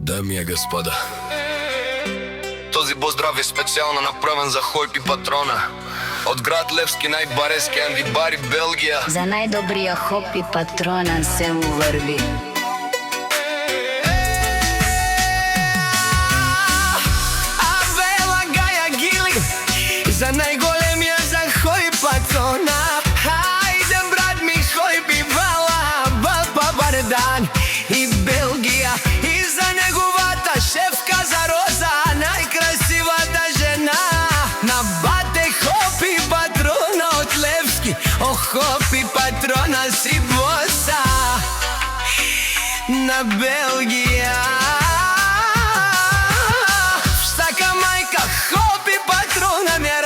Дами и господа, този поздрав е специјално направен за Хојп и Патрона од град Левски, најбарески андибари Белгија. За најдобрија Хоп и Патрона се му врви. Авела Гаја Гили, за најголемија за Хојп и Патрона. Хајде брат ми Хојп и Вала, Бал Бардан и Белгија. И за неговата шефка за Роза, најкрасивата жена на бате Хоп и Патрона од Левски. О, Хоп и Патрона си боса на Белгија. Штака мајка Хоп и Патрона ме